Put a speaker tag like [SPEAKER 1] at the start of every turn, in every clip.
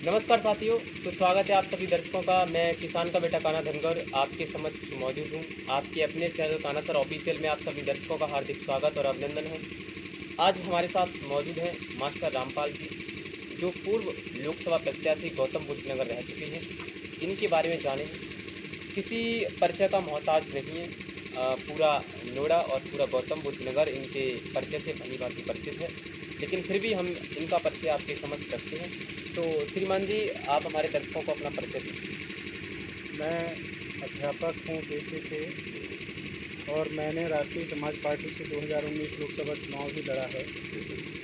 [SPEAKER 1] नमस्कार साथियों। तो स्वागत है आप सभी दर्शकों का। मैं किसान का बेटा कान्हा धनगर आपके समक्ष मौजूद हूँ। आपके अपने चैनल कान्हा सर ऑफिशियल में आप सभी दर्शकों का हार्दिक स्वागत और अभिनंदन है। आज हमारे साथ मौजूद हैं मास्टर रामपाल जी, जो पूर्व लोकसभा प्रत्याशी गौतम बुद्ध नगर रह चुके हैं। इनके बारे में जानें। किसी परिचय का मोहताज नहीं है। पूरा नोएडा और पूरा गौतम बुद्ध नगर इनके परिचय से भली भांति परिचित है, लेकिन फिर भी हम इनका परिचय आपके समक्ष रखते हैं। तो श्रीमान जी, आप हमारे दर्शकों को अपना परिचय दीजिए।
[SPEAKER 2] मैं अध्यापक हूँ पेशे से और मैंने राष्ट्रीय समाज पार्टी से 2019 लोकसभा चुनाव भी लड़ा है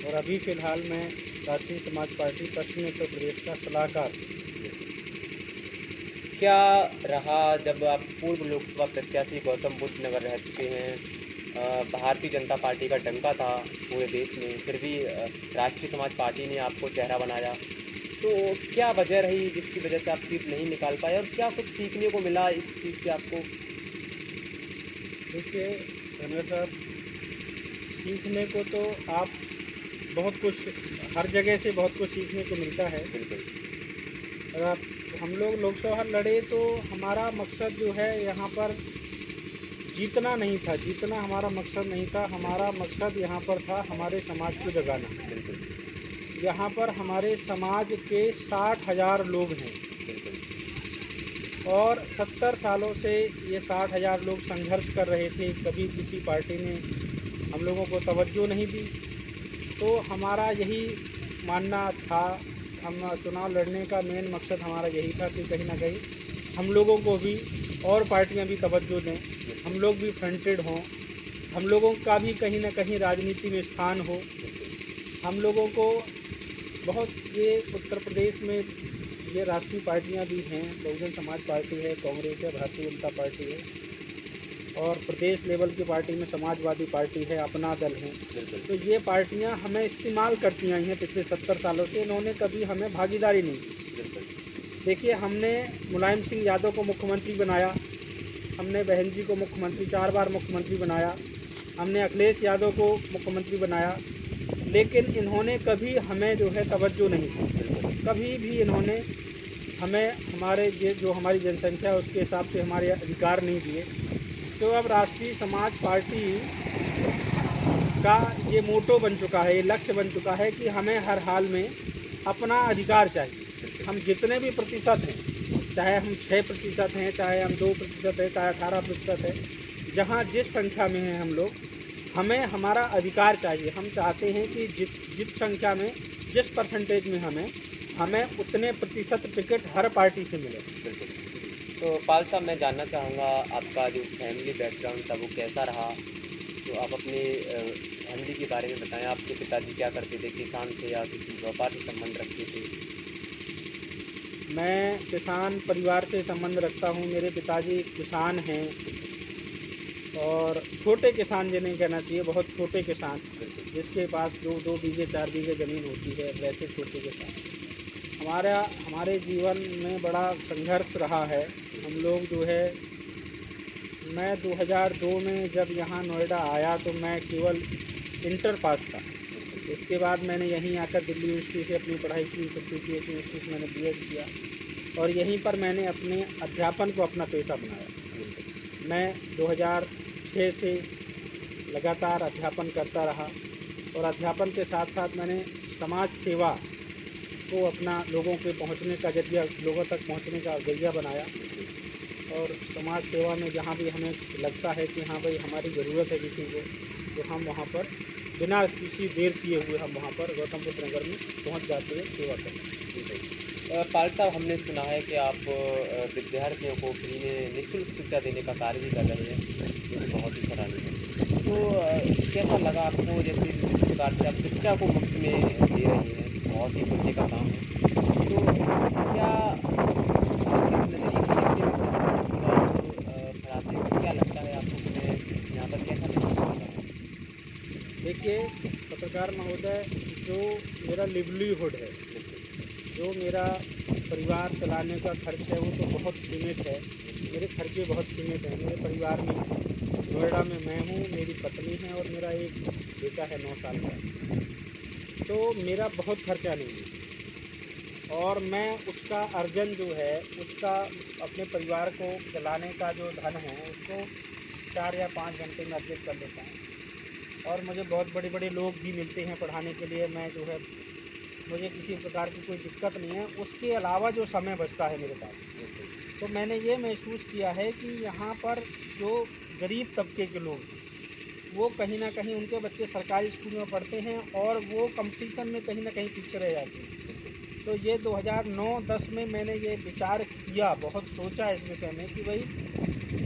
[SPEAKER 2] और अभी फ़िलहाल मैं राष्ट्रीय समाज पार्टी पश्चिमी उत्तर प्रदेश का सलाहकार।
[SPEAKER 1] क्या रहा जब आप पूर्व लोकसभा प्रत्याशी गौतम बुद्ध नगर रह चुके हैं? भारतीय जनता पार्टी का डंका था पूरे देश में, फिर भी राष्ट्रीय समाज पार्टी ने आपको चेहरा बनाया। तो क्या वजह रही जिसकी वजह से आप सीट नहीं निकाल पाए, और क्या कुछ सीखने को मिला इस चीज़ से आपको?
[SPEAKER 2] देखिए धनगर साहब, सीखने को तो आप बहुत कुछ, हर जगह से बहुत कुछ सीखने को मिलता है।
[SPEAKER 1] बिल्कुल।
[SPEAKER 2] अगर हम लोग लोकसभा लड़े तो हमारा मकसद जो है यहाँ पर जीतना नहीं था, जीतना हमारा मकसद नहीं था। हमारा मकसद यहाँ पर था हमारे समाज को जगाना।
[SPEAKER 1] बिल्कुल।
[SPEAKER 2] यहाँ पर हमारे समाज के 60,000 लोग हैं और 70 सालों से ये 60,000 लोग संघर्ष कर रहे थे। कभी किसी पार्टी ने हम लोगों को तवज्जो नहीं दी। तो हमारा यही मानना था, हम चुनाव लड़ने का मेन मकसद हमारा यही था कि कहीं ना कहीं हम लोगों को भी और पार्टियां भी तवज्जो दें, हम लोग भी फ्रंटेड हों, हम लोगों का भी कहीं ना कहीं राजनीति में स्थान हो। हम लोगों को बहुत, ये उत्तर प्रदेश में ये राष्ट्रीय पार्टियां भी हैं, बहुजन समाज पार्टी है, कांग्रेस है, भारतीय जनता पार्टी है और प्रदेश लेवल की पार्टी में समाजवादी पार्टी है, अपना दल है। तो ये पार्टियां हमें इस्तेमाल करती आई हैं पिछले 70 सालों से। इन्होंने कभी हमें भागीदारी नहीं दी। देखिए, हमने मुलायम सिंह यादव को मुख्यमंत्री बनाया, हमने बहन जी को मुख्यमंत्री 4 बार मुख्यमंत्री बनाया, हमने अखिलेश यादव को मुख्यमंत्री बनाया, लेकिन इन्होंने कभी हमें जो है तवज्जो नहीं दी। कभी भी इन्होंने हमें हमारे जो हमारी जनसंख्या है उसके हिसाब से हमारे अधिकार नहीं दिए। तो अब राष्ट्रीय समाज पार्टी का ये मोटो बन चुका है, ये लक्ष्य बन चुका है कि हमें हर हाल में अपना अधिकार चाहिए। हम जितने भी प्रतिशत हैं, चाहे हम 6% हैं, चाहे हम 2% हैं, चाहे 18% है, जहाँ जिस संख्या में हैं हम लोग, हमें हमारा अधिकार चाहिए। हम चाहते हैं कि जिस संख्या में, जिस परसेंटेज में हमें उतने प्रतिशत टिकट हर पार्टी से मिले।
[SPEAKER 1] बिल्कुल। तो पाल साहब, मैं जानना चाहूँगा आपका जो फैमिली बैकग्राउंड था वो कैसा रहा? तो आप अपने फैमिली के बारे में बताएं। आपके पिताजी क्या करते थे? किसान थे या किसी व्यापार से संबंध रखते थे?
[SPEAKER 2] मैं किसान परिवार से संबंध रखता हूँ। मेरे पिताजी किसान हैं और छोटे किसान जिन्हें कहना चाहिए, बहुत छोटे किसान, जिसके पास 2 बीघे 4 बीघे ज़मीन होती है, वैसे छोटे किसान। हमारे जीवन में बड़ा संघर्ष रहा है। हम लोग जो है, मैं 2002 में जब यहाँ नोएडा आया तो मैं केवल इंटर पास था। इसके बाद मैंने यहीं आकर दिल्ली यूनिवर्सिटी से अपनी पढ़ाई की, फिर CCH यूनिवर्सिटी से मैंने BEd किया और यहीं पर मैंने अपने अध्यापन को अपना पेशा बनाया। मैं 2006 से लगातार अध्यापन करता रहा और अध्यापन के साथ साथ मैंने समाज सेवा को अपना लोगों के पहुंचने का जरिया, लोगों तक पहुंचने का जरिया बनाया। और समाज सेवा में जहां भी हमें लगता है कि हाँ भाई हमारी ज़रूरत है किसी को, तो हम वहां पर बिना किसी देर किए हुए हम वहां पर गौतम बुद्ध नगर में पहुंच जाते हैं सेवा करने।
[SPEAKER 1] पाल साहब, हमने सुना है कि आप विद्यार्थियों को फ्री में निःशुल्क शिक्षा देने का कार्य भी कर रहे हैं, जो कि बहुत ही सराहनीय है। तो कैसा लगा आपको, जैसे जिस प्रकार से आप शिक्षा को मुफ्त में दे रहे हैं, बहुत ही पुण्य का काम है। तो क्या किस नज़रिए से देखते हुए पढ़ाते हुए क्या लगता है आपको कि मैं यहाँ पर कैसा महसूस कर रहा हूँ?
[SPEAKER 2] देखिए पत्रकार महोदय, जो मेरा लिवलीहुड है, जो मेरा परिवार चलाने का खर्च है, वो तो बहुत सीमित है। मेरे खर्चे बहुत सीमित हैं। मेरे परिवार में नोएडा में मैं हूँ, मेरी पत्नी है और मेरा एक बेटा है 9 साल का। तो मेरा बहुत खर्चा नहीं है और मैं उसका अर्जन जो है, उसका अपने परिवार को चलाने का जो धन है उसको 4 या 5 घंटे में अर्जित कर लेता हूँ। और मुझे बहुत बड़े बड़े लोग भी मिलते हैं पढ़ाने के लिए। मैं जो है, मुझे किसी प्रकार की कोई दिक्कत नहीं है। उसके अलावा जो समय बचता है मेरे पास, तो मैंने ये महसूस किया है कि यहाँ पर जो गरीब तबके के लोग हैं, वो कहीं ना कहीं उनके बच्चे सरकारी स्कूल में पढ़ते हैं और वो कंपटीशन में कहीं ना कहीं पीछे रह जाते हैं। तो ये 2009-10 में मैंने ये विचार किया, बहुत सोचा इस विषय में कि भाई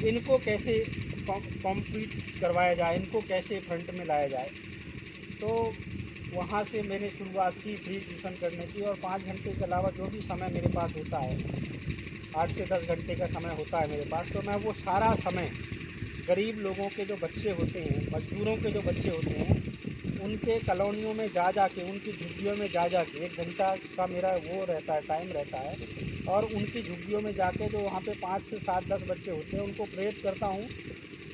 [SPEAKER 2] इनको कैसे कॉम्पीट करवाया जाए, इनको कैसे फ्रंट में लाया जाए। तो वहाँ से मैंने शुरुआत की फ्री ट्यूशन करने की, और 5 घंटे के अलावा जो भी समय मेरे पास होता है, 8 से 10 घंटे का समय होता है मेरे पास, तो मैं वो सारा समय गरीब लोगों के जो बच्चे होते हैं, मजदूरों के जो बच्चे होते हैं, उनके कॉलोनियों में जा के, उनकी झुग्गियों में जा के 1 घंटा का मेरा वो रहता है, टाइम रहता है। और उनकी झुग्गियों में जाके जो वहाँ पे 5 से 7-10 बच्चे होते हैं, उनको प्रेरित करता हूँ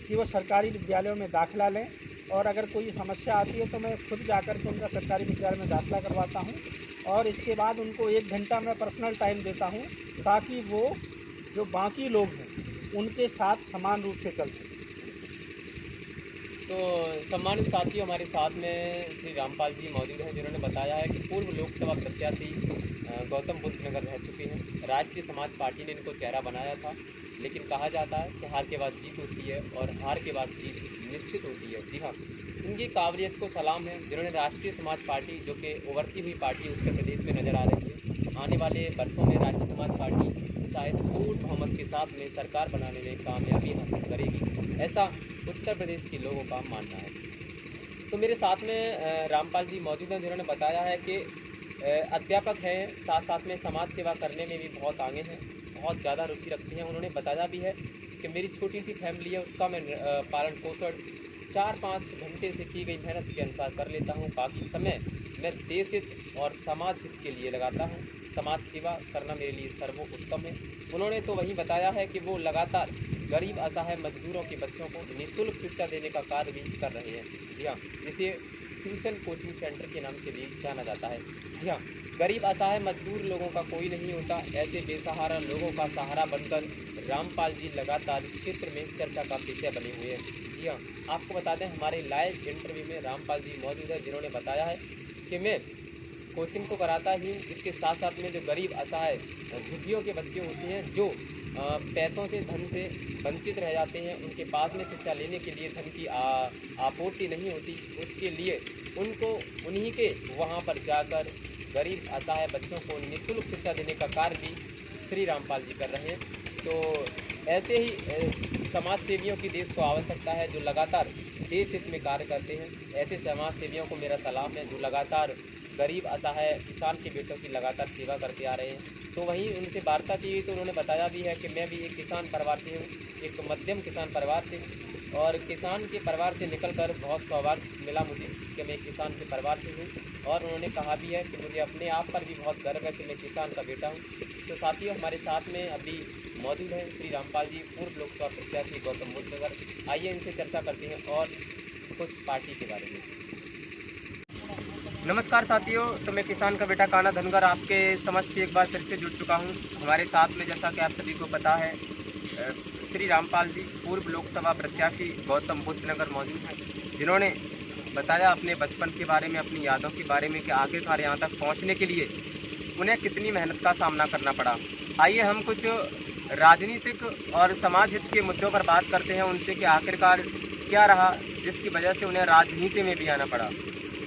[SPEAKER 2] कि वो सरकारी विद्यालयों में दाखिला लें। और अगर कोई समस्या आती है तो मैं खुद जाकर के उनका सरकारी विद्यालय में दाखिला करवाता हूँ। और इसके बाद उनको 1 घंटा मैं पर्सनल टाइम देता हूँ, ताकि वो जो बाकी लोग हैं उनके साथ समान रूप से चल सकें।
[SPEAKER 1] तो सम्मानित साथियों, हमारे साथ में श्री रामपाल जी मौजूद हैं, जिन्होंने बताया है कि पूर्व लोकसभा प्रत्याशी गौतम बुद्ध नगर रह चुके हैं। राष्ट्रीय समाज पार्टी ने इनको चेहरा बनाया था, लेकिन कहा जाता है कि हार के बाद जीत होती है और हार के बाद जीत निश्चित होती है। जी हाँ, उनकी काबिलियत को सलाम है, जिन्होंने राष्ट्रीय समाज पार्टी, जो कि उभरती हुई पार्टी उत्तर प्रदेश में नज़र आ रही है, आने वाले वर्षों में राष्ट्रीय समाज पार्टी शायद पूर्ण बहुमत के साथ में सरकार बनाने में कामयाबी हासिल करेगी, ऐसा उत्तर प्रदेश के लोगों का मानना है। तो मेरे साथ में रामपाल जी मौजूद हैं, जिन्होंने बताया है कि अध्यापक हैं, साथ साथ में समाज सेवा करने में भी बहुत आगे हैं, बहुत ज़्यादा रुचि रखती हैं। उन्होंने बताया भी है कि मेरी छोटी सी फैमिली है, उसका मैं पालन पोषण 4-5 घंटे से की गई मेहनत के अनुसार कर लेता हूँ। बाकी समय मैं देश हित और समाज हित के लिए लगाता हूँ। समाज सेवा करना मेरे लिए सर्वोत्तम है। उन्होंने तो वही बताया है कि वो लगातार गरीब असहाय मजदूरों के बच्चों को निःशुल्क शिक्षा देने का कार्य भी कर रहे हैं। जी हाँ, जिसे ट्यूशन कोचिंग सेंटर के नाम से भी जाना जाता है। जी हाँ, गरीब असहाय मजदूर लोगों का कोई नहीं होता, ऐसे बेसहारा लोगों का सहारा बनकर रामपाल जी लगातार क्षेत्र में चर्चा का विषय बने हुए हैं। जी हाँ, आपको बता दें, हमारे लाइव इंटरव्यू में रामपाल जी मौजूद है, जिन्होंने बताया है कि मैं कोचिंग तो कराता ही, इसके साथ साथ में जो गरीब असहाय झुग्गियों के बच्चे होते हैं, जो पैसों से, धन से वंचित रह जाते हैं, उनके पास में शिक्षा लेने के लिए धन की आपूर्ति नहीं होती, उसके लिए उनको उन्हीं के वहाँ पर जाकर गरीब असहाय बच्चों को निःशुल्क शिक्षा देने का कार्य भी श्री रामपाल जी कर रहे हैं। तो ऐसे ही समाज सेवियों की देश को आवश्यकता है, जो लगातार देश हित में कार्य करते हैं। ऐसे समाज सेवियों को मेरा सलाम है, जो लगातार गरीब असहाय किसान के बेटों की लगातार सेवा करते आ रहे हैं। तो वहीं उनसे वार्ता की, तो उन्होंने बताया भी है कि मैं भी एक किसान परिवार से हूँ, एक मध्यम किसान परिवार से, और किसान के परिवार से निकलकर बहुत सौभाग्य मिला मुझे कि मैं एक किसान के परिवार से हूँ। और उन्होंने कहा भी है कि मुझे अपने आप पर भी बहुत गर्व है कि मैं किसान का बेटा हूँ। तो साथियों, हमारे साथ में अभी मौजूद हैं श्री रामपाल जी, पूर्व लोकसभा प्रत्याशी गौतम बुद्ध नगर। आइए इनसे चर्चा करते हैं और कुछ पार्टी के बारे में। नमस्कार साथियों, तो मैं किसान का बेटा कान्हा धनगर आपके समक्ष एक बार फिर से जुड़ चुका हूं। हमारे साथ में, जैसा कि आप सभी को पता है, श्री रामपाल जी, पूर्व लोकसभा प्रत्याशी गौतम बुद्ध नगर मौजूद हैं, जिन्होंने बताया अपने बचपन के बारे में, अपनी यादों के बारे में कि आखिरकार यहां तक पहुंचने के लिए उन्हें कितनी मेहनत का सामना करना पड़ा। आइए हम कुछ राजनीतिक और समाज हित के मुद्दों पर बात करते हैं उनसे कि आखिरकार क्या रहा जिसकी वजह से उन्हें राजनीति में भी आना पड़ा।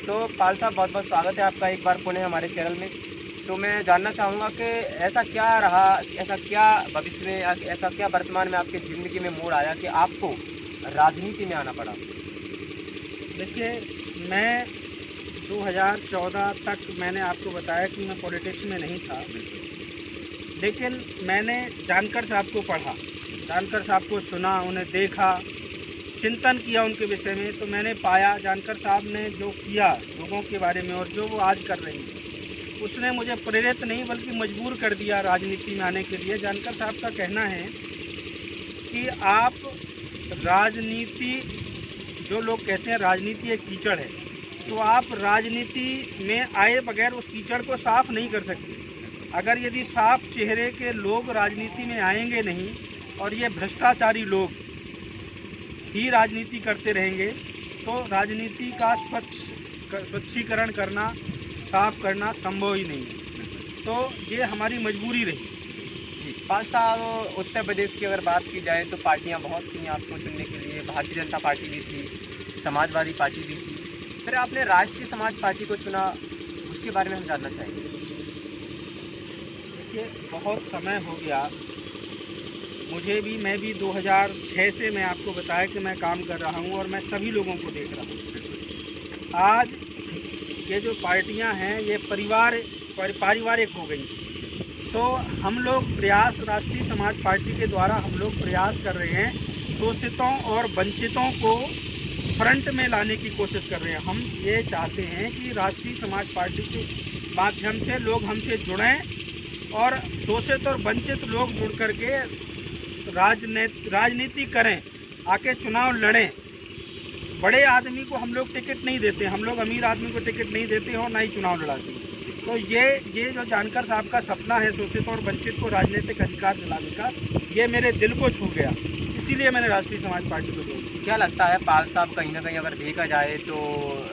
[SPEAKER 1] तो पाल साहब, बहुत बहुत स्वागत है आपका एक बार पुनः हमारे चैनल में। तो मैं जानना चाहूँगा कि ऐसा क्या रहा, ऐसा क्या भविष्य में, ऐसा क्या वर्तमान में आपकी ज़िंदगी में मोड़ आया कि आपको राजनीति में आना पड़ा?
[SPEAKER 2] देखिए, मैं 2014 तक मैंने आपको बताया कि मैं पॉलिटिक्स में नहीं था, लेकिन मैंने जानकर साहब को पढ़ा, जानकर साहब को सुना, उन्हें देखा, चिंतन किया उनके विषय में। तो मैंने पाया जानकर साहब ने जो किया लोगों के बारे में और जो वो आज कर रही है, उसने मुझे प्रेरित नहीं बल्कि मजबूर कर दिया राजनीति में आने के लिए। जानकर साहब का कहना है कि आप राजनीति, जो लोग कहते हैं राजनीति एक कीचड़ है, तो आप राजनीति में आए बगैर उस कीचड़ को साफ नहीं कर सकते। अगर यदि साफ चेहरे के लोग राजनीति में आएंगे नहीं और ये भ्रष्टाचारी लोग ही राजनीति करते रहेंगे तो राजनीति का स्वच्छीकरण करना, साफ करना संभव ही नहीं है। तो ये हमारी मजबूरी रही।
[SPEAKER 1] पाल साहब, उत्तर प्रदेश की अगर बात की जाए तो पार्टियां बहुत थी आपको चुनने के लिए। भारतीय जनता पार्टी भी थी, समाजवादी पार्टी भी थी, फिर आपने राष्ट्रीय समाज पार्टी को चुना, उसके बारे में हम जानना चाहेंगे।
[SPEAKER 2] देखिए, बहुत समय हो गया मैं भी 2006 से मैं आपको बताया कि मैं काम कर रहा हूं और मैं सभी लोगों को देख रहा हूं। आज ये जो पार्टियां हैं ये पारिवारिक हो गई। तो हम लोग प्रयास, राष्ट्रीय समाज पार्टी के द्वारा हम लोग प्रयास कर रहे हैं, शोषितों और वंचितों को फ्रंट में लाने की कोशिश कर रहे हैं। हम ये चाहते हैं कि राष्ट्रीय समाज पार्टी के माध्यम से लोग हमसे जुड़ें और शोषित और वंचित लोग जुड़ करके राजनीति करें, आके चुनाव लड़ें। बड़े आदमी को हम लोग टिकट नहीं देते, हम लोग अमीर आदमी को टिकट नहीं देते और ना ही चुनाव लड़ाते। तो ये जो जानकर साहब का सपना है शोषित और वंचित को राजनीतिक अधिकार दिलाने का, ये मेरे दिल को छू गया, इसीलिए मैंने राष्ट्रीय समाज पार्टी को जोड़ा।
[SPEAKER 1] क्या लगता है पाल साहब, कहीं ना कहीं अगर देखा जाए तो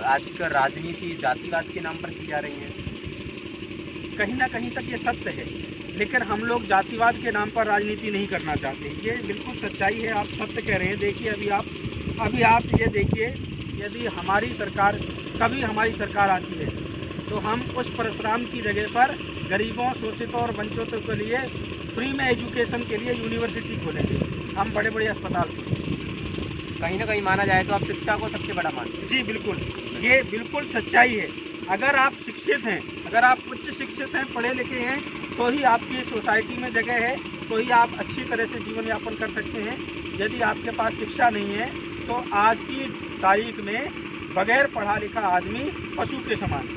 [SPEAKER 1] आजकल राजनीति जातिवाद के नाम पर की जा रही है?
[SPEAKER 2] कहीं ना कहीं तक ये सत्य है, लेकिन हम लोग जातिवाद के नाम पर राजनीति नहीं करना चाहते। ये बिल्कुल सच्चाई है, आप सत्य कह रहे हैं। देखिए, अभी आप ये देखिए, यदि हमारी सरकार, कभी हमारी सरकार आती है तो हम उस परशुराम की जगह पर गरीबों, शोषितों और वंचितों के लिए फ्री में एजुकेशन के लिए यूनिवर्सिटी खोलेंगे, हम बड़े बड़े अस्पताल खोलेंगे।
[SPEAKER 1] कहीं ना कहीं माना जाए तो आप शिक्षा को सबसे बड़ा मानते हैं?
[SPEAKER 2] जी बिल्कुल, ये बिल्कुल सच्चाई है। अगर आप शिक्षित हैं, अगर आप उच्च शिक्षित हैं, पढ़े लिखे हैं, तो ही आपकी सोसाइटी में जगह है, तो ही आप अच्छी तरह से जीवन यापन कर सकते हैं। यदि आपके पास शिक्षा नहीं है तो आज की तारीख में बगैर पढ़ा लिखा आदमी पशु के समान है।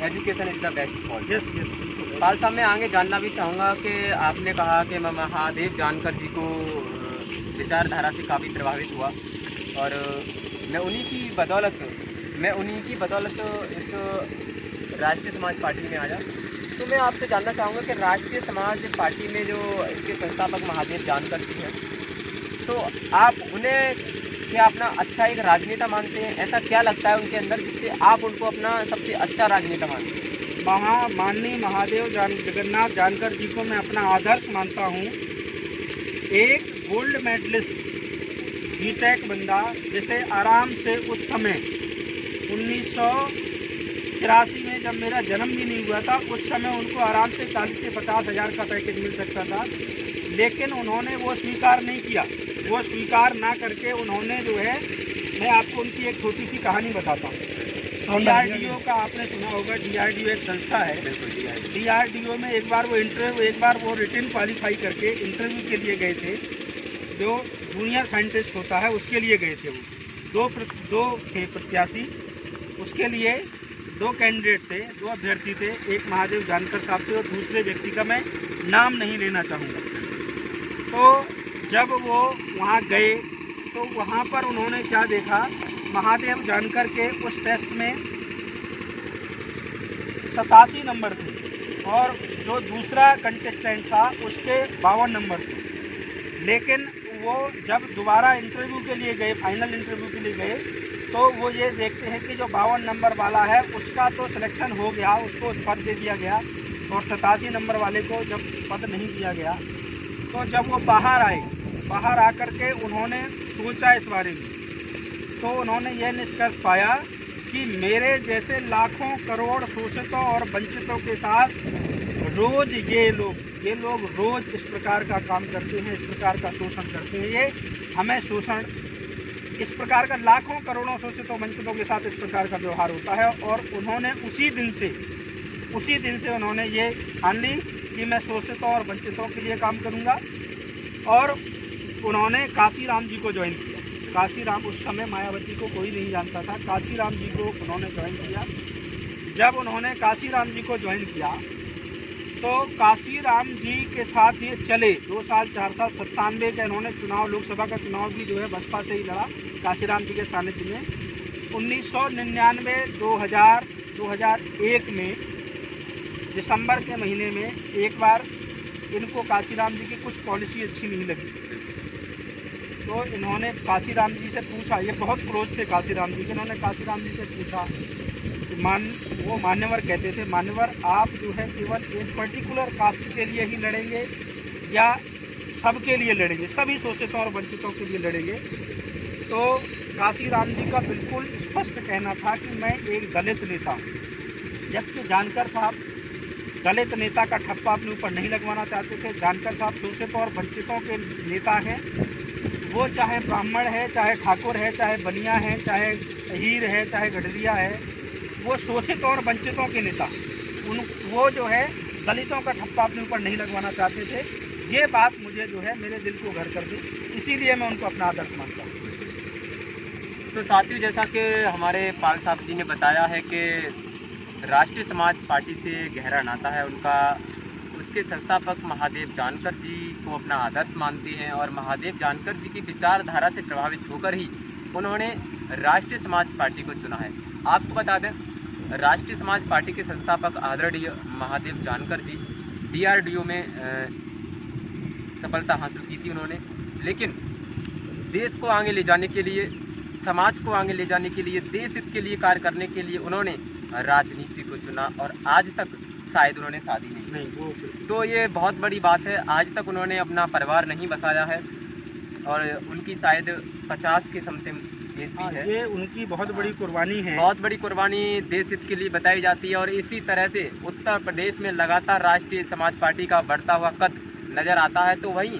[SPEAKER 1] Education is the best policy.
[SPEAKER 2] Yes.
[SPEAKER 1] Pal साहब, मैं आगे जानना भी चाहूँगा कि आपने कहा कि मैं महादेव जानकर जी को विचारधारा से काफ़ी प्रभावित हुआ और मैं उन्हीं की बदौलत इस राष्ट्रीय समाज पार्टी में आया। तो मैं आपसे जानना चाहूँगा कि राष्ट्रीय समाज पार्टी में जो इसके संस्थापक महादेव जानकर जी हैं, तो आप उन्हें क्या अपना अच्छा एक राजनेता मानते हैं? ऐसा क्या लगता है उनके अंदर जिससे आप उनको अपना सबसे अच्छा राजनेता मानते हैं?
[SPEAKER 2] माननीय महादेव जगन्नाथ जानकर जी को मैं अपना आदर्श मानता हूँ। एक गोल्ड मेडलिस्ट बीटेक बंदा, जिसे आराम से उस समय 1983 में जब मेरा जन्म भी नहीं हुआ था, उस समय उनको आराम से 40 से 50 हज़ार का पैकेज मिल सकता था, लेकिन उन्होंने वो स्वीकार नहीं किया। वो स्वीकार ना करके उन्होंने जो है, मैं आपको उनकी एक छोटी सी कहानी बताता हूँ। DRDO का आपने सुना होगा, DRDO एक संस्था है। DRDO में एक बार वो रिटन क्वालिफाई करके इंटरव्यू के लिए गए थे, जो जूनियर साइंटिस्ट होता है उसके लिए गए थे। वो दो थे प्रत्याशी, उसके लिए 2 कैंडिडेट थे, 2 अभ्यर्थी थे। एक महादेव जानकर साहब थे और दूसरे व्यक्ति का मैं नाम नहीं लेना चाहूँगा। तो जब वो वहाँ गए तो वहाँ पर उन्होंने क्या देखा, महादेव जानकर के उस टेस्ट में 87 नंबर थे और जो दूसरा कंटेस्टेंट था उसके 52 नंबर थे। लेकिन वो जब दोबारा इंटरव्यू के लिए गए, फाइनल इंटरव्यू के लिए गए, तो वो ये देखते हैं कि जो 52 नंबर वाला है उसका तो सिलेक्शन हो गया, उसको पद दे दिया गया, और 87 नंबर वाले को जब पद नहीं दिया गया, तो जब वो बाहर आकर के उन्होंने सोचा इस बारे में, तो उन्होंने यह निष्कर्ष पाया कि मेरे जैसे लाखों करोड़ शोषितों और वंचितों के साथ रोज ये लोग रोज इस प्रकार का काम करते हैं, इस प्रकार का शोषण करते हैं। ये हमें शोषण, इस प्रकार का लाखों करोड़ों शोषितों वंचितों के साथ इस प्रकार का व्यवहार होता है। और उन्होंने उसी दिन से उन्होंने ये ठान ली कि मैं शोषितों और वंचितों के लिए काम करूँगा। और उन्होंने काशीराम जी को ज्वाइन किया। काशीराम, उस समय मायावती को कोई नहीं जानता था, काशीराम जी को उन्होंने ज्वाइन किया। जब उन्होंने काशीराम जी को ज्वाइन किया तो काशीराम जी के साथ ये चले 2 साल 4 साल। 97 का इन्होंने चुनाव, लोकसभा का चुनाव भी जो है बसपा से ही लड़ा, काशीराम जी के सानिध्य में। 1999, 2000, 2001 में दिसंबर के महीने में एक बार इनको काशीराम जी की कुछ पॉलिसी अच्छी नहीं लगी, तो इन्होंने काशीराम जी से पूछा, ये बहुत क्लोज थे काशीराम जी के, इन्होंने काशीराम जी से पूछा कि वो मान्यवर कहते थे, मान्यवर आप जो है केवल एक पर्टिकुलर कास्ट के लिए ही लड़ेंगे या सबके लिए लड़ेंगे, सभी शोषितों और वंचितों के लिए लड़ेंगे? तो काशीराम जी का बिल्कुल स्पष्ट कहना था कि मैं एक दलित नेता हूँ, जबकि जानकर साहब दलित नेता का ठप्पा अपने ऊपर नहीं लगवाना चाहते थे। जानकर साहब शोषितों और वंचितों के नेता हैं, वो चाहे ब्राह्मण है, चाहे ठाकुर है, चाहे बनिया है, चाहे हीर है, चाहे गढ़लिया है, वो शोषित और वंचितों के नेता वो जो है दलितों का ठप्पा अपने ऊपर नहीं लगवाना चाहते थे। ये बात मुझे जो है मेरे दिल को घर कर दी, इसीलिए मैं उनको अपना आदर्श मानता हूँ।
[SPEAKER 1] तो साथियों, जैसा कि हमारे पाल साहब जी ने बताया है कि राष्ट्रीय समाज पार्टी से गहरा नाता है उनका, उसके संस्थापक महादेव जानकर जी को अपना आदर्श मानते हैं और महादेव जानकर जी की विचारधारा से प्रभावित होकर ही उन्होंने राष्ट्रीय समाज पार्टी को चुना है। आपको बता दें, राष्ट्रीय समाज पार्टी के संस्थापक आदरणीय महादेव जानकर जी DRDO में सफलता हासिल की थी उन्होंने, लेकिन देश को आगे ले जाने के लिए, समाज को आगे ले जाने के लिए, देश हित के लिए कार्य करने के लिए उन्होंने राजनीति को चुना और आज तक शायद उन्होंने शादी नहीं
[SPEAKER 2] वो
[SPEAKER 1] तो ये बहुत बड़ी बात है। आज तक उन्होंने अपना परिवार नहीं बसाया है और उनकी शायद 50 के समथिंग एज भी है।
[SPEAKER 2] ये उनकी बहुत बड़ी कुर्बानी है,
[SPEAKER 1] बहुत बड़ी कुर्बानी देश हित के लिए बताई जाती है और इसी तरह से उत्तर प्रदेश में लगातार राष्ट्रीय समाज पार्टी का बढ़ता हुआ कद नज़र आता है। तो वहीं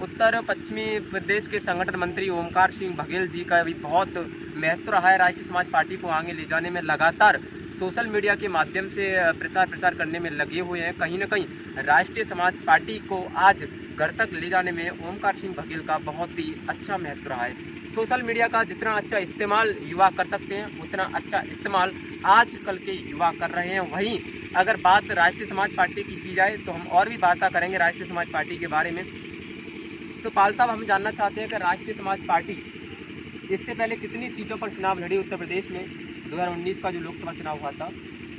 [SPEAKER 1] उत्तर पश्चिमी प्रदेश के संगठन मंत्री ओमकार सिंह बघेल जी का भी बहुत महत्व रहा है राष्ट्रीय समाज पार्टी को आगे ले जाने में। लगातार सोशल मीडिया के माध्यम से प्रचार करने में लगे हुए हैं। कहीं ना कहीं राष्ट्रीय समाज पार्टी को आज घर तक ले जाने में ओमकार सिंह बघेल का बहुत ही अच्छा महत्व रहा है। सोशल मीडिया का जितना अच्छा इस्तेमाल युवा कर सकते हैं, उतना अच्छा इस्तेमाल आजकल के युवा कर रहे हैं। वहीं अगर बात राष्ट्रीय समाज पार्टी की जाए तो हम और भी बातें करेंगे राष्ट्रीय समाज पार्टी के बारे में। तो पाल साहब, हम जानना चाहते हैं कि राष्ट्रीय समाज पार्टी इससे पहले कितनी सीटों पर चुनाव लड़ी उत्तर प्रदेश में? 2019 का जो लोकसभा चुनाव हुआ था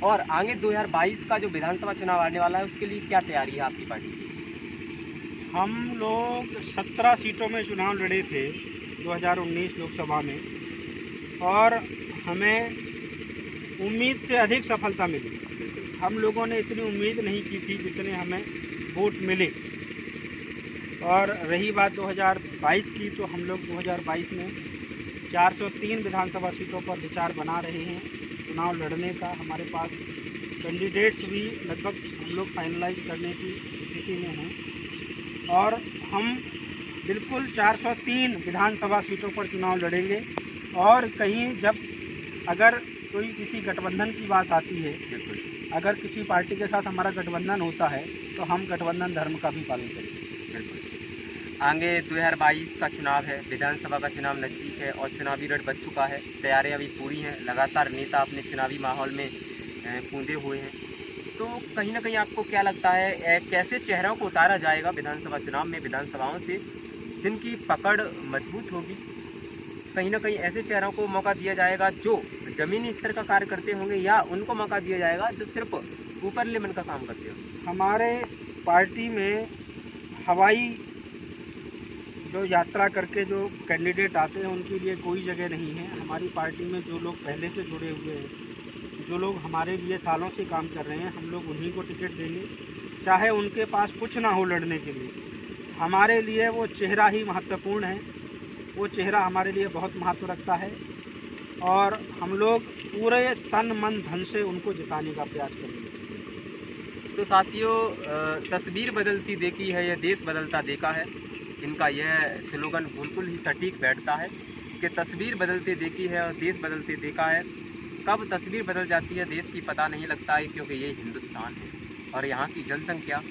[SPEAKER 1] और आगे 2022 का जो विधानसभा चुनाव आने वाला है, उसके लिए क्या तैयारी है आपकी पार्टी की?
[SPEAKER 2] हम लोग 17 सीटों में चुनाव लड़े थे 2019 लोकसभा में और हमें उम्मीद से अधिक सफलता मिली। हम लोगों ने इतनी उम्मीद नहीं की थी जितने हमें वोट मिले। और रही बात 2022 की, तो हम लोग 2022 में 403 विधानसभा सीटों पर विचार बना रहे हैं चुनाव लड़ने का। हमारे पास कैंडिडेट्स भी लगभग हम लोग फाइनलाइज करने की स्थिति में हैं और हम बिल्कुल 403 विधानसभा सीटों पर चुनाव लड़ेंगे। और कहीं जब अगर कोई किसी गठबंधन की बात आती है, अगर किसी पार्टी के साथ हमारा गठबंधन होता है तो हम गठबंधन धर्म का भी पालन करेंगे।
[SPEAKER 1] आगे 2022 का चुनाव है, विधानसभा का चुनाव नज़दीक है और चुनावी रण बच चुका है, तैयारियां भी पूरी हैं। लगातार नेता अपने चुनावी माहौल में कूदे हुए हैं। तो कहीं ना कहीं आपको क्या लगता है, कैसे चेहरों को उतारा जाएगा विधानसभा चुनाव में, विधानसभाओं से जिनकी पकड़ मजबूत होगी? कहीं ना कहीं ऐसे चेहरों को मौका दिया जाएगा जो ज़मीनी स्तर का कार्य करते होंगे, या उनको मौका दिया जाएगा जो सिर्फ ऊपर लेवल का काम करते होंगे?
[SPEAKER 2] हमारे पार्टी में हवाई जो यात्रा करके जो कैंडिडेट आते हैं उनके लिए कोई जगह नहीं है। हमारी पार्टी में जो लोग पहले से जुड़े हुए हैं, जो लोग हमारे लिए सालों से काम कर रहे हैं, हम लोग उन्हीं को टिकट देंगे, चाहे उनके पास कुछ ना हो लड़ने के लिए। हमारे लिए वो चेहरा ही महत्वपूर्ण है, वो चेहरा हमारे लिए बहुत महत्व रखता है और हम लोग पूरे तन मन धन से उनको जिताने का प्रयास करेंगे।
[SPEAKER 1] तो साथियों, तस्वीर बदलती देखी है, यह देश बदलता देखा है। इनका यह स्लोगन बिल्कुल ही सटीक बैठता है कि तस्वीर बदलते देखी है और देश बदलते देखा है। कब तस्वीर बदल जाती है देश की पता नहीं लगता है, क्योंकि ये हिंदुस्तान है और यहाँ की जनसंख्या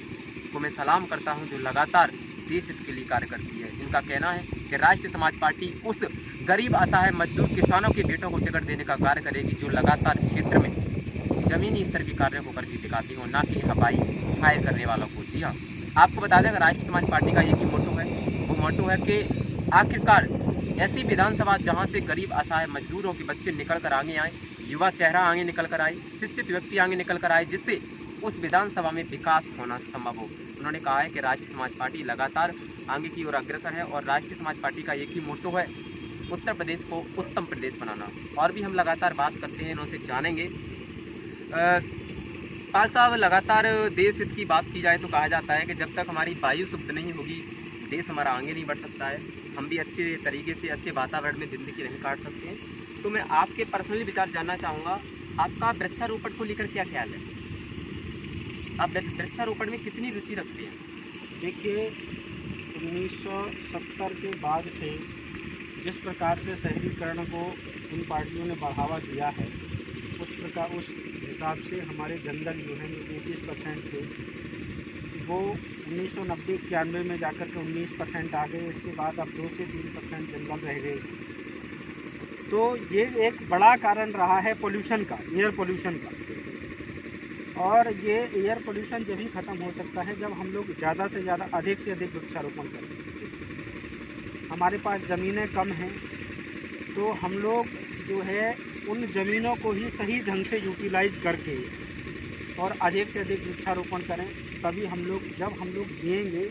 [SPEAKER 1] को मैं सलाम करता हूँ जो लगातार देश हित के लिए कार्य करती है। इनका कहना है कि राष्ट्रीय समाज पार्टी उस गरीब असहाय मजदूर किसानों के बेटों को टिकट देने का कार्य करेगी जो लगातार क्षेत्र में ज़मीनी स्तर के कार्यों को करके दिखाती हो, ना कि हवाई फायर करने वालों को। जी हाँ, आपको बता दें, राष्ट्रीय समाज पार्टी का एक ही मोटो है, वो मोटो है कि आखिरकार ऐसी विधानसभा जहां से गरीब असहाय मजदूरों के बच्चे निकल कर आगे आए, युवा चेहरा आगे निकल कर आए, शिक्षित व्यक्ति आगे निकल कर आए, जिससे उस विधानसभा में विकास होना संभव हो। उन्होंने कहा है कि राष्ट्रीय समाज पार्टी लगातार आगे की ओर अग्रसर है और राष्ट्रीय समाज पार्टी का एक ही मोटो है, उत्तर प्रदेश को उत्तम प्रदेश बनाना। और भी हम लगातार बात करते हैं, उनसे जानेंगे। पाल साहब, लगातार देश हित की बात की जाए तो कहा जाता है कि जब तक हमारी वायु शुद्ध नहीं होगी देश हमारा आगे नहीं बढ़ सकता है, हम भी अच्छे तरीके से अच्छे वातावरण में ज़िंदगी नहीं काट सकते हैं। तो मैं आपके पर्सनली विचार जानना चाहूँगा, आपका वृक्षारोपण को लेकर क्या ख्याल है? आप वृक्षारोपण में कितनी रुचि रखते हैं?
[SPEAKER 2] देखिए, 1970 के बाद से जिस प्रकार से शहरीकरण को इन पार्टियों ने बढ़ावा दिया है, उस हिसाब से हमारे जंगल जो हैं, जो 33% थे, वो 1990-91 में जाकर के 19% आ गए। इसके बाद अब 2 से 3% जंगल रह गए। तो ये एक बड़ा कारण रहा है पोल्यूशन का, एयर पोल्यूशन का। और ये एयर पोल्यूशन जब ही ख़त्म हो सकता है जब हम लोग ज़्यादा से ज़्यादा, अधिक से अधिक वृक्षारोपण करें। हमारे पास ज़मीनें कम हैं, तो हम लोग जो है उन ज़मीनों को ही सही ढंग से यूटिलाइज़ करके और अधिक से अधिक वृक्षारोपण करें। तभी जब हम लोग जिएंगे,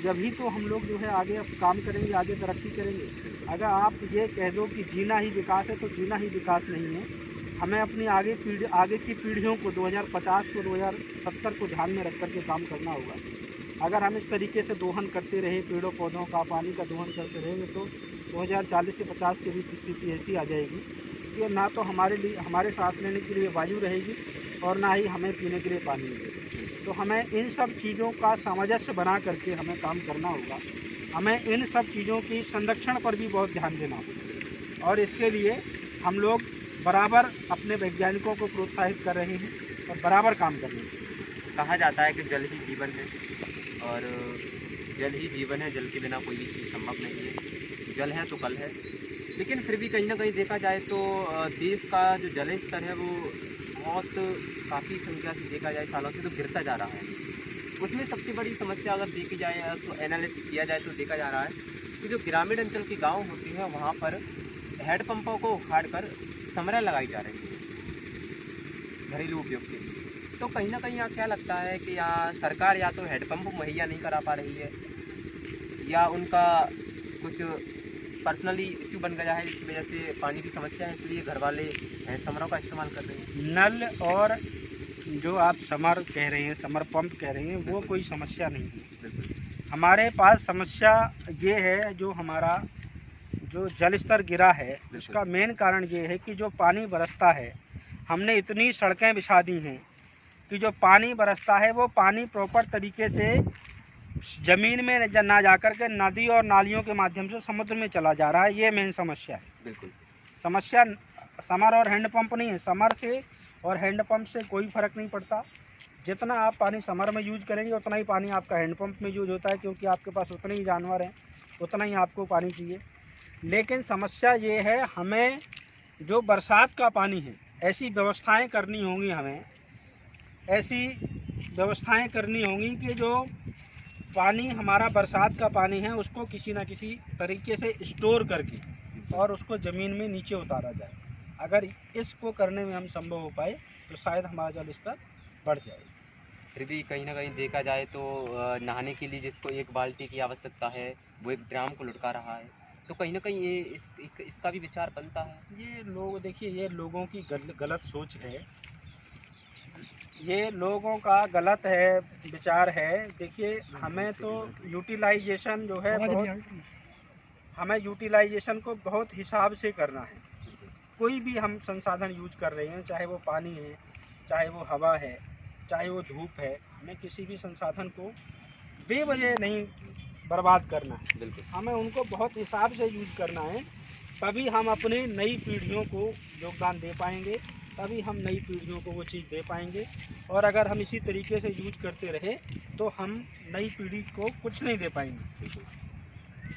[SPEAKER 2] जब ही तो हम लोग जो है आगे काम करेंगे, आगे तरक्की करेंगे। अगर आप ये कह दो कि जीना ही विकास है, तो जीना ही विकास नहीं है। हमें अपनी आगे की पीढ़ियों को 2050 को 2070 को ध्यान में रख कर के काम करना होगा। अगर हम इस तरीके से दोहन करते रहे, पेड़ों पौधों का, पानी का दोहन करते रहेंगे, तो 2040 से 50 के बीच स्थिति ऐसी आ जाएगी कि ना तो हमारे सांस लेने के लिए वायु रहेगी और ना ही हमें पीने के लिए पानी मिलेगा। तो हमें इन सब चीज़ों का सामंजस्य बना करके हमें काम करना होगा। हमें इन सब चीज़ों की संरक्षण पर भी बहुत ध्यान देना होगा और इसके लिए हम लोग बराबर अपने वैज्ञानिकों को प्रोत्साहित कर रहे हैं और बराबर काम कर रहे हैं।
[SPEAKER 1] कहा जाता है कि जल ही जीवन है और जल ही जीवन है, जल के बिना कोई भी चीज़ संभव नहीं है। जल है तो कल है। लेकिन फिर भी कहीं ना कहीं देखा जाए तो देश का जो जल स्तर है वो बहुत काफ़ी संख्या से देखा जाए सालों से तो गिरता जा रहा है। उसमें सबसे बड़ी समस्या अगर देखी जाए तो एनालिसिस किया जाए तो देखा जा रहा है कि जो ग्रामीण अंचल के गांव होते हैं वहां पर हैंडपंपों को उखाड़कर समरें लगाई जा रही है घरेलू उपयोग के लिए। तो कहीं ना कहीं यहाँ क्या लगता है कि यहाँ सरकार या तो हैंडपंप मुहैया नहीं करा पा रही है या उनका कुछ पर्सनली इश्यू बन गया है, जिसकी वजह से पानी की समस्या है, इसलिए घर वाले समरों का इस्तेमाल कर रहे हैं।
[SPEAKER 2] नल और जो आप समर कह रहे हैं, समर पंप कह रहे हैं, वो कोई समस्या नहीं है। हमारे पास समस्या ये है, जो हमारा जो जल स्तर गिरा है उसका मेन कारण ये है कि जो पानी बरसता है, हमने इतनी सड़कें बिछा दी हैं कि जो पानी बरसता है वो पानी प्रॉपर तरीके से ज़मीन में ना जाकर के नदी और नालियों के माध्यम से समुद्र में चला जा रहा है। ये मेन समस्या है।
[SPEAKER 1] बिल्कुल
[SPEAKER 2] समस्या समर और हैंडपंप नहीं है। समर से और हैंडपंप से कोई फ़र्क नहीं पड़ता। जितना आप पानी समर में यूज करेंगे उतना ही पानी आपका हैंडपंप में यूज होता है, क्योंकि आपके पास उतने ही जानवर हैं, उतना ही आपको पानी चाहिए। लेकिन समस्या ये है, हमें जो बरसात का पानी है ऐसी व्यवस्थाएं करनी होंगी, हमें ऐसी व्यवस्थाएं करनी होंगी कि जो पानी हमारा बरसात का पानी है उसको किसी न किसी तरीके से स्टोर करके और उसको ज़मीन में नीचे उतारा जाए। अगर इसको करने में हम संभव हो पाए तो शायद हमारा जल स्तर बढ़ जाए।
[SPEAKER 1] फिर भी कहीं ना कहीं देखा जाए तो नहाने के लिए जिसको एक बाल्टी की आवश्यकता है वो एक ड्राम को लुढ़का रहा है। तो कहीं ना कहीं ये इसका भी विचार बनता है।
[SPEAKER 2] ये लोग, देखिए, ये लोगों की गलत सोच है, ये लोगों का गलत है विचार है। देखिए, हमें तो यूटिलाइजेशन जो है हमें यूटिलाइजेशन को बहुत हिसाब से करना है। कोई भी हम संसाधन यूज कर रहे हैं, चाहे वो पानी है, चाहे वो हवा है, चाहे वो धूप है, हमें किसी भी संसाधन को बेवजह नहीं बर्बाद करना है।
[SPEAKER 1] बिल्कुल,
[SPEAKER 2] हमें उनको बहुत हिसाब से यूज करना है। तभी हम अपने नई पीढ़ियों को योगदान दे पाएंगे, तभी हम नई पीढ़ियों को वो चीज़ दे पाएंगे। और अगर हम इसी तरीके से यूज करते रहे तो हम नई पीढ़ी को कुछ नहीं दे पाएंगे।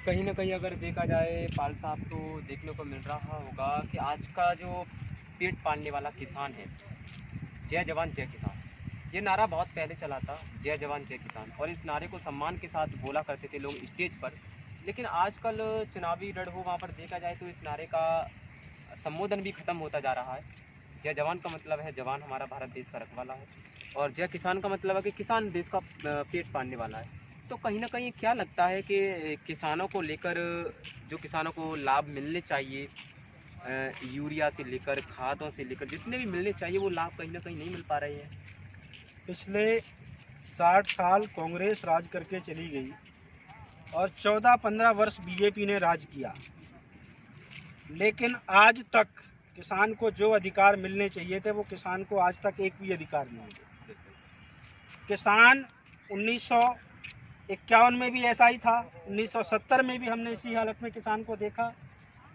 [SPEAKER 1] कहीं ना कहीं अगर देखा जाए पाल साहब तो देखने को मिल रहा होगा कि आज का जो पेट पालने वाला किसान है, जय जवान जय किसान, ये नारा बहुत पहले चला था, जय जवान जय किसान, और इस नारे को सम्मान के साथ बोला करते थे लोग स्टेज पर। लेकिन आजकल चुनावी रण हो वहाँ पर देखा जाए तो इस नारे का संबोधन भी खत्म होता जा रहा है। जय जवान का मतलब है जवान हमारा भारत देश का रखवाला है। और जय किसान का मतलब है कि किसान देश का पेट पालने वाला है। तो कहीं ना कहीं क्या लगता है कि किसानों को लेकर, जो किसानों को लाभ मिलने चाहिए, यूरिया से लेकर खादों से लेकर जितने भी मिलने चाहिए, वो लाभ कहीं ना कहीं नहीं मिल पा रहे हैं।
[SPEAKER 2] पिछले 60 साल कांग्रेस राज करके चली गई और 14-15 वर्ष बीजेपी ने राज किया, लेकिन आज तक किसान को जो अधिकार मिलने चाहिए थे वो किसान को आज तक एक भी अधिकार नहीं मिले। किसान 1951 में भी ऐसा ही था, 1970 में भी हमने इसी हालत में किसान को देखा,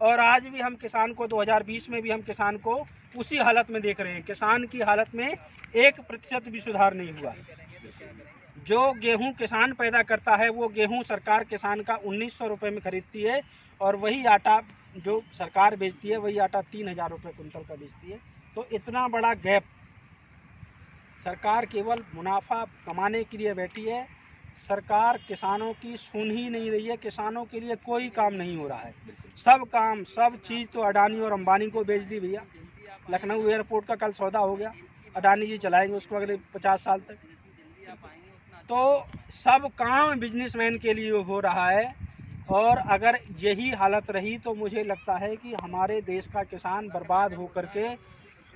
[SPEAKER 2] और आज भी हम किसान को 2020 में भी हम किसान को उसी हालत में देख रहे हैं। किसान की हालत में 1% भी सुधार नहीं हुआ। जो गेहूं किसान पैदा करता है वो गेहूं सरकार किसान का 1900 रुपये में खरीदती है, और वही आटा जो सरकार बेचती है वही आटा 3000 रुपये कुंतल का बेचती है। तो इतना बड़ा गैप, सरकार केवल मुनाफा कमाने के लिए बैठी है। सरकार किसानों की सुन ही नहीं रही है। किसानों के लिए कोई काम नहीं हो रहा है। सब काम, सब चीज़ तो अडानी और अंबानी को बेच दी भैया। लखनऊ एयरपोर्ट का कल सौदा हो गया, अडानी जी चलाएंगे उसको अगले 50 साल तक। तो सब काम बिजनेसमैन के लिए हो रहा है, और अगर यही हालत रही तो मुझे लगता है कि हमारे देश का किसान बर्बाद हो करके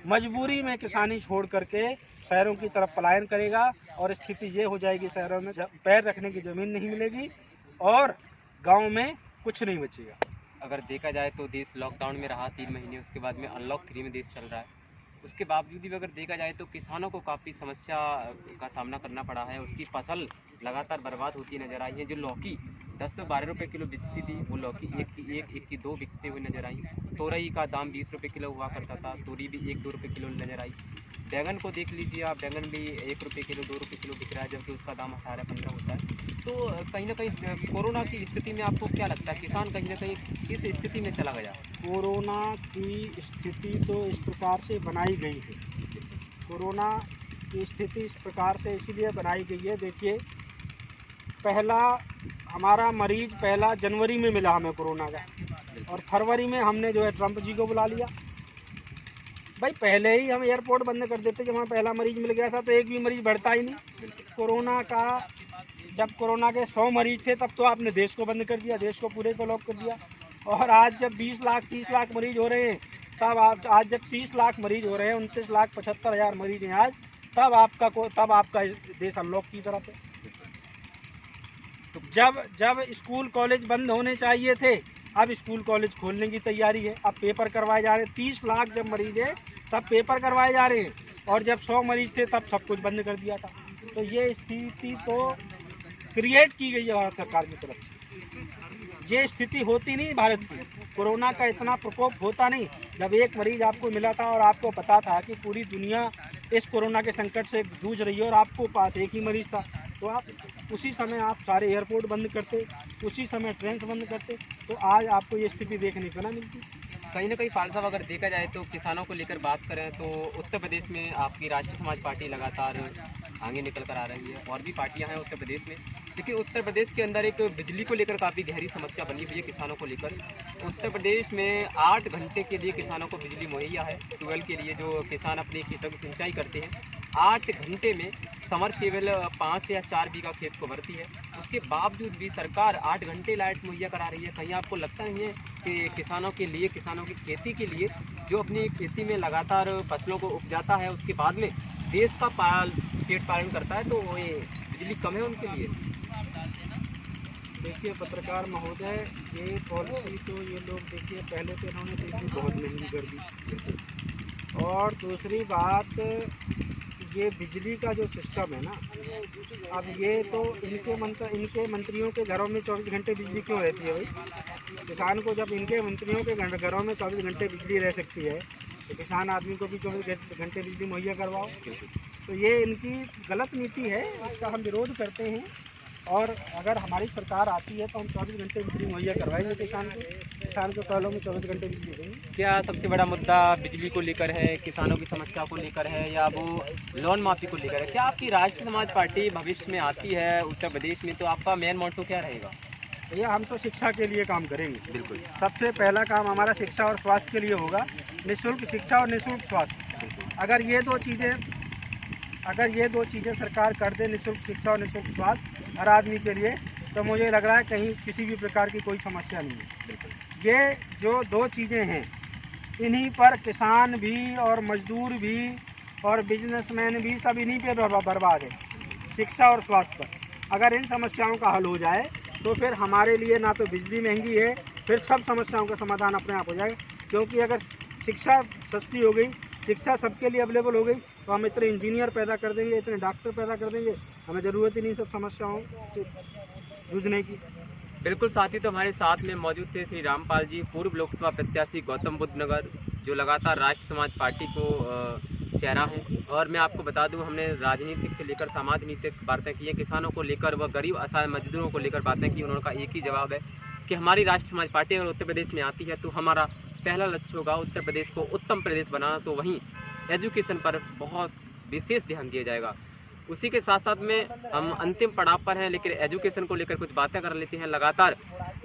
[SPEAKER 2] मजबूरी में किसानी छोड़ करके शहरों की तरफ पलायन करेगा, और स्थिति ये हो जाएगी शहरों में पैर रखने की ज़मीन नहीं मिलेगी और गांव में कुछ नहीं बचेगा।
[SPEAKER 1] अगर देखा जाए तो देश लॉकडाउन में रहा 3 महीने, उसके बाद में अनलॉक 3 में देश चल रहा है। उसके बावजूद भी अगर देखा जाए तो किसानों को काफ़ी समस्या का सामना करना पड़ा है। उसकी फसल लगातार बर्बाद होती नज़र आई है। जो लौकी 10 से 12 रुपये किलो बिकती थी, वो लौकी एक की 2 बिकते हुए नजर आई। तोरई का दाम 20 रुपये किलो हुआ करता था, तोरी भी 1-2 रुपये किलो नजर आई। बैंगन को देख लीजिए आप, बैंगन भी 1 रुपये किलो 2 रुपये किलो बिक रहा है, जबकि उसका दाम 18-15 होता है। तो कहीं ना कहीं कोरोना की स्थिति में आपको क्या लगता है, किसान कहीं ना कहीं किस स्थिति में चला गया?
[SPEAKER 2] कोरोना की स्थिति तो इस प्रकार से बनाई गई है। कोरोना की स्थिति इस प्रकार से इसीलिए बनाई गई है, देखिए पहला हमारा मरीज 1 जनवरी में मिला हमें कोरोना का, और फरवरी में हमने जो है ट्रंप जी को बुला लिया। भाई पहले ही हम एयरपोर्ट बंद कर देते, जब वहाँ पहला मरीज मिल गया था तो एक भी मरीज बढ़ता ही नहीं। कोरोना का जब कोरोना के 100 मरीज थे तब तो आपने देश को बंद कर दिया, देश को पूरे को लॉक कर दिया। और आज जब 20 लाख 30 लाख मरीज हो रहे हैं, तब आज जब 30 लाख मरीज हो रहे हैं, 29,75,000 मरीज हैं आज, तब आपका देश अनलॉक की तरफ है। जब स्कूल कॉलेज बंद होने चाहिए थे, अब स्कूल कॉलेज खोलने की तैयारी है। अब पेपर करवाए जा रहे हैं। 30 लाख जब मरीज है तब पेपर करवाए जा रहे हैं, और जब 100 मरीज थे तब सब कुछ बंद कर दिया था। तो ये स्थिति तो क्रिएट की गई है भारत सरकार की तरफ से। ये स्थिति होती नहीं भारत की, कोरोना का इतना प्रकोप होता नहीं। जब एक मरीज आपको मिला था और आपको पता था कि पूरी दुनिया इस कोरोना के संकट से जूझ रही है और आपको पास एक ही मरीज था, तो आप उसी समय आप सारे एयरपोर्ट बंद करते, उसी समय ट्रेन बंद करते, तो आज आपको ये स्थिति देखने को ना मिलती।
[SPEAKER 1] कहीं ना कहीं फाल साहब अगर देखा जाए तो किसानों को लेकर बात करें तो उत्तर प्रदेश में आपकी राष्ट्रीय समाज पार्टी लगातार आगे निकल कर आ रही है, और भी पार्टियां हैं उत्तर प्रदेश में। लेकिन उत्तर प्रदेश के अंदर एक बिजली को लेकर काफ़ी गहरी समस्या बनी हुई है किसानों को लेकर। उत्तर प्रदेश में 8 घंटे के लिए किसानों को बिजली मुहैया है, ट्यूबवेल के लिए जो किसान अपने खेतों की सिंचाई करते हैं। 8 घंटे में समरसेबल 5 या 4 बीघा खेत को भरती है। उसके बावजूद भी सरकार 8 घंटे लाइट मुहैया करा रही है। कहीं आपको लगता नहीं है कि किसानों के लिए, किसानों की खेती के लिए, जो अपनी खेती में लगातार फसलों को उपजाता है, उसके बाद में देश का पेट पालन करता है, तो ये बिजली कम है उनके लिए?
[SPEAKER 2] देखिए पत्रकार महोदय, ये पॉलिसी तो ये लोग देखिए पहले तो इन्होंने बिजली बहुत महंगी कर दी, और दूसरी बात ये बिजली का जो सिस्टम है ना, अब ये तो इनके मंत्रियों के घरों में 24 घंटे बिजली क्यों रहती है भाई? किसान को जब इनके मंत्रियों के घरों में 24 घंटे बिजली रह सकती है, तो किसान आदमी को भी 24 घंटे बिजली मुहैया करवाओ। तो ये इनकी गलत नीति है, इसका हम विरोध करते हैं। और अगर हमारी सरकार आती है तो हम 24 घंटे बिजली मुहैया करवाएंगे किसान को पहलों में 24 घंटे बिजली देंगे।
[SPEAKER 1] क्या सबसे बड़ा मुद्दा बिजली को लेकर है, किसानों की समस्या को लेकर है, या वो लोन माफी को लेकर है? क्या आपकी राष्ट्रीय समाज पार्टी भविष्य में आती है उत्तर प्रदेश में, तो आपका मेन मोटो क्या रहेगा?
[SPEAKER 2] भैया हम तो शिक्षा के लिए काम करेंगे।
[SPEAKER 1] बिल्कुल,
[SPEAKER 2] सबसे पहला काम हमारा शिक्षा और स्वास्थ्य के लिए होगा। निःशुल्क शिक्षा और निःशुल्क स्वास्थ्य, अगर ये 2 चीज़ें अगर ये दो चीज़ें सरकार कर दे, निःशुल्क शिक्षा और निःशुल्क स्वास्थ्य हर आदमी के लिए, तो मुझे लग रहा है कहीं किसी भी प्रकार की कोई समस्या नहीं है। ये जो दो चीज़ें हैं, इन्हीं पर किसान भी और मजदूर भी और बिजनेसमैन भी सब इन्हीं पे बर्बाद है, शिक्षा और स्वास्थ्य पर। अगर इन समस्याओं का हल हो जाए तो फिर हमारे लिए ना तो बिजली महंगी है, फिर सब समस्याओं का समाधान अपने आप हो जाएगा। क्योंकि अगर शिक्षा सस्ती हो गई, शिक्षा सबके लिए अवेलेबल हो गई, तो हम इतने इंजीनियर पैदा कर देंगे, इतने डॉक्टर पैदा कर देंगे, हमें ज़रूरत ही नहीं सब समस्याओं से जूझने की।
[SPEAKER 1] बिल्कुल साथी, तो हमारे साथ में मौजूद थे श्री रामपाल जी, पूर्व लोकसभा प्रत्याशी गौतम बुद्ध नगर, जो लगातार राष्ट्र समाज पार्टी को चेहरा है। और मैं आपको बता दूं, हमने राजनीतिक से लेकर समाज नीतिक बातें की हैं, किसानों को लेकर व गरीब असहाय मजदूरों को लेकर बातें की। उन्होंने का एक ही जवाब है कि हमारी राष्ट्र समाज पार्टी अगर उत्तर प्रदेश में आती है तो हमारा पहला लक्ष्य होगा उत्तर प्रदेश को उत्तम प्रदेश बनाना। तो वहीं एजुकेशन पर बहुत विशेष ध्यान दिया जाएगा। उसी के साथ साथ में हम अंतिम पड़ाव पर हैं, लेकिन एजुकेशन को लेकर कुछ बातें कर लेते हैं। लगातार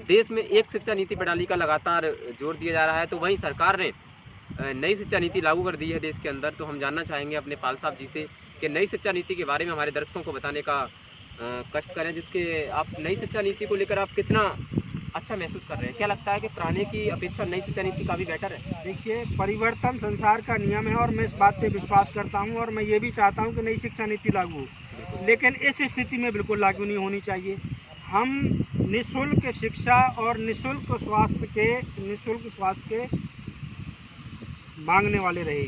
[SPEAKER 1] देश में एक शिक्षा नीति प्रणाली का लगातार जोर दिया जा रहा है, तो वहीं सरकार ने नई शिक्षा नीति लागू कर दी है देश के अंदर। तो हम जानना चाहेंगे अपने पाल साहब जी से कि नई शिक्षा नीति के बारे में हमारे दर्शकों को बताने का कष्ट करें, जिसके आप नई शिक्षा नीति को लेकर आप कितना अच्छा महसूस कर रहे हैं। क्या लगता है कि पुराने की अपेक्षा नई शिक्षा नीति काफ़ी बेटर है?
[SPEAKER 2] देखिए, परिवर्तन संसार का नियम है और मैं इस बात पे विश्वास करता हूँ और मैं ये भी चाहता हूँ कि नई शिक्षा नीति लागू हो, लेकिन इस स्थिति में बिल्कुल लागू नहीं होनी चाहिए। हम निःशुल्क शिक्षा और निःशुल्क स्वास्थ्य के मांगने वाले रहे।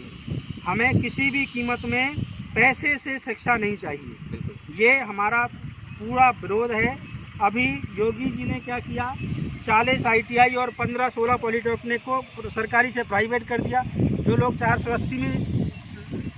[SPEAKER 2] हमें किसी भी कीमत में पैसे से शिक्षा नहीं चाहिए, ये हमारा पूरा विरोध है। अभी योगी जी ने क्या किया, 40 ITI और 15-16 पॉलिटेक्निक को सरकारी से प्राइवेट कर दिया। जो लोग 480 में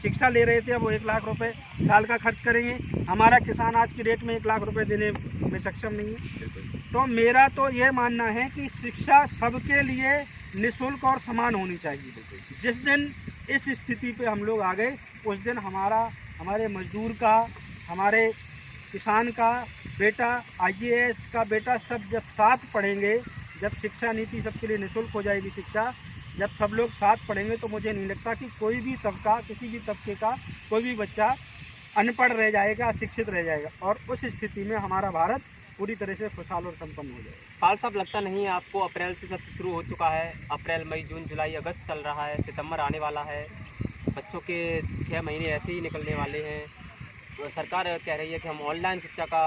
[SPEAKER 2] शिक्षा ले रहे थे, वो 1 लाख रुपए साल का खर्च करेंगे। हमारा किसान आज की डेट में 1 लाख रुपए देने में सक्षम नहीं है। तो मेरा तो ये मानना है कि शिक्षा सबके लिए निःशुल्क और समान होनी चाहिए। जिस दिन इस स्थिति पे हम लोग आ गए, उस दिन हमारे मजदूर का, हमारे किसान का बेटा, IAS का बेटा सब जब साथ पढ़ेंगे, जब शिक्षा नीति सबके लिए निःशुल्क हो जाएगी शिक्षा, जब सब लोग साथ पढ़ेंगे, तो मुझे नहीं लगता कि कोई भी तबका, किसी भी तबके का कोई भी बच्चा अनपढ़ रह जाएगा, अशिक्षित रह जाएगा। और उस स्थिति में हमारा भारत पूरी तरह से खुशहाल और संपन्न हो जाएगा।
[SPEAKER 1] पाल साहब, लगता नहीं है आपको अप्रैल से सत्र शुरू हो चुका है, अप्रैल, मई, जून, जुलाई, अगस्त चल रहा है, सितंबर आने वाला है, बच्चों के 6 महीने ऐसे ही निकलने वाले हैं। तो सरकार कह रही है कि हम ऑनलाइन शिक्षा का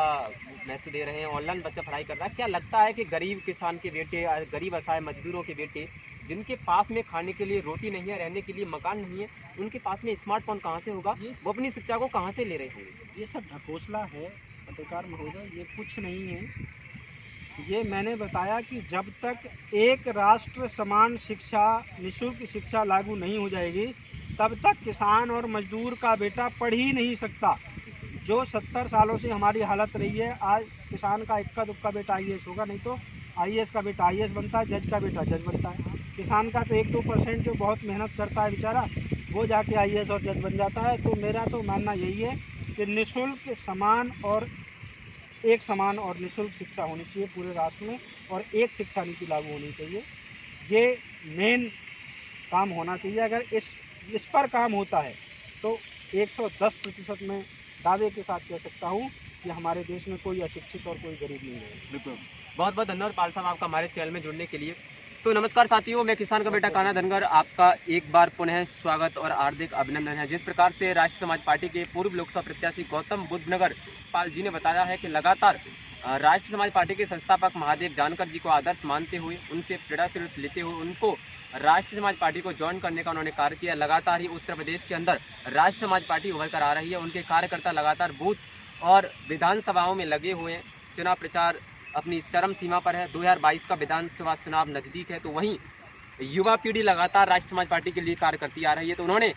[SPEAKER 1] महत्व दे रहे हैं, ऑनलाइन बच्चा पढ़ाई कर रहा है। क्या लगता है कि गरीब किसान के बेटे, गरीब असहाय मजदूरों के बेटे, जिनके पास में खाने के लिए रोटी नहीं है, रहने के लिए मकान नहीं है, उनके पास में स्मार्टफोन कहाँ से होगा? वो अपनी शिक्षा को कहाँ से ले रहे होंगे?
[SPEAKER 2] ये सब ढकोसला है पत्रकार महोदय, ये कुछ नहीं है। ये मैंने बताया कि जब तक एक राष्ट्र समान शिक्षा, निःशुल्क शिक्षा लागू नहीं हो जाएगी, तब तक किसान और मजदूर का बेटा पढ़ ही नहीं सकता। जो 70 सालों से हमारी हालत रही है, आज किसान का इक्का दुक्का बेटा IAS होगा, नहीं तो IAS का बेटा IAS बनता है, जज का बेटा जज बनता है। किसान का तो 1-2% जो बहुत मेहनत करता है बेचारा, वो जाके IAS और जज बन जाता है। तो मेरा तो मानना यही है कि निःशुल्क समान और निःशुल्क शिक्षा होनी चाहिए पूरे राष्ट्र में, और एक शिक्षा नीति लागू होनी चाहिए। ये मेन काम होना चाहिए। अगर इस पर काम होता है तो 110% में दावे के साथ कह सकता हूँ कि हमारे देश में कोई अशिक्षित और कोई गरीब नहीं है।
[SPEAKER 1] बिल्कुल, बहुत बहुत धन्यवाद पाल साहब आपका हमारे चैनल में जुड़ने के लिए। तो नमस्कार साथियों, मैं किसान का बेटा कान्हा धनगर, आपका एक बार पुनः स्वागत और हार्दिक अभिनंदन है। जिस प्रकार से राष्ट्र समाज पार्टी के पूर्व लोकसभा प्रत्याशी गौतम बुद्ध नगर पाल जी ने बताया है कि लगातार राष्ट्र समाज पार्टी के संस्थापक महादेव जानकर जी को आदर्श मानते हुए, उनसे प्रेरणा से लेते हुए उनको राष्ट्र समाज पार्टी को ज्वाइन करने का उन्होंने कार्य किया। लगातार ही उत्तर प्रदेश के अंदर राष्ट्र समाज पार्टी उभर कर आ रही है। उनके कार्यकर्ता लगातार बूथ और विधानसभाओं में लगे हुए हैं। चुनाव प्रचार अपनी चरम सीमा पर है। 2022 का विधानसभा चुनाव नज़दीक है, तो वहीं युवा पीढ़ी लगातार राष्ट्र समाज पार्टी के लिए कार्य करती आ रही है। तो उन्होंने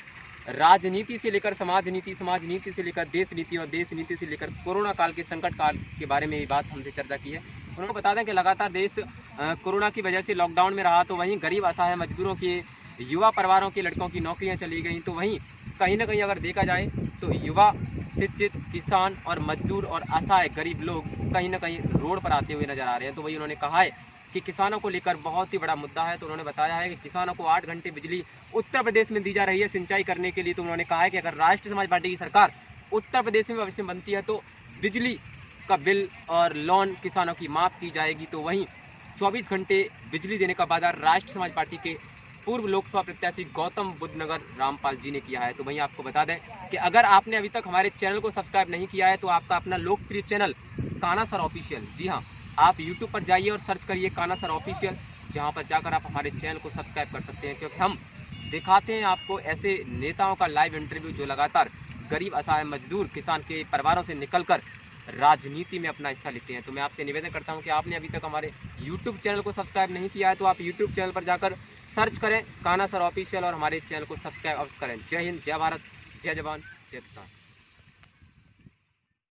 [SPEAKER 1] राजनीति से लेकर समाज नीति से लेकर देश नीति और देश नीति से लेकर कोरोना काल के संकट काल के बारे में भी बात हमसे चर्चा की है। उन्होंने बता दें कि लगातार देश कोरोना की वजह से लॉकडाउन में रहा, तो वहीं गरीब असहाय मजदूरों के, युवा परिवारों के लड़कों की नौकरियां चली गई। तो वहीं कहीं ना कहीं अगर देखा जाए तो युवा, शिक्षित, किसान और मजदूर और असहाय गरीब लोग कहीं ना कहीं रोड पर आते हुए नजर आ रहे हैं। तो वही उन्होंने कहा है कि किसानों को लेकर बहुत ही बड़ा मुद्दा है। तो उन्होंने बताया है कि किसानों को 8 घंटे बिजली उत्तर प्रदेश में दी जा रही है सिंचाई करने के लिए। तो उन्होंने कहा है कि अगर राष्ट्र समाज पार्टी की सरकार उत्तर प्रदेश में भविष्य में बनती है तो बिजली का बिल और लोन किसानों की माफ़ की जाएगी, तो वहीं 24 घंटे बिजली देने का वादा राष्ट्रीय समाज पार्टी के पूर्व लोकसभा प्रत्याशी गौतम बुद्ध नगर रामपाल जी ने किया है। तो वहीं आपको बता दें कि अगर आपने अभी तक हमारे चैनल को सब्सक्राइब नहीं किया है तो आपका अपना लोकप्रिय चैनल कान्हा सर ऑफिशियल, जी हाँ, आप यूट्यूब पर जाइए और सर्च करिए कान्हा सर ऑफिशियल, जहाँ पर जाकर आप हमारे चैनल को सब्सक्राइब कर सकते हैं, क्योंकि हम दिखाते हैं आपको ऐसे नेताओं का लाइव इंटरव्यू जो लगातार गरीब असहाय मजदूर किसान के परिवारों से निकलकर राजनीति में अपना हिस्सा लेते हैं। तो मैं आपसे निवेदन करता हूं कि आपने अभी तक हमारे YouTube चैनल को सब्सक्राइब नहीं किया है तो आप YouTube चैनल पर जाकर सर्च करें कान्हा सर ऑफिशियल और हमारे चैनल को सब्सक्राइब अवश्य करें। जय हिंद, जय भारत, जय जवान, जय किसान।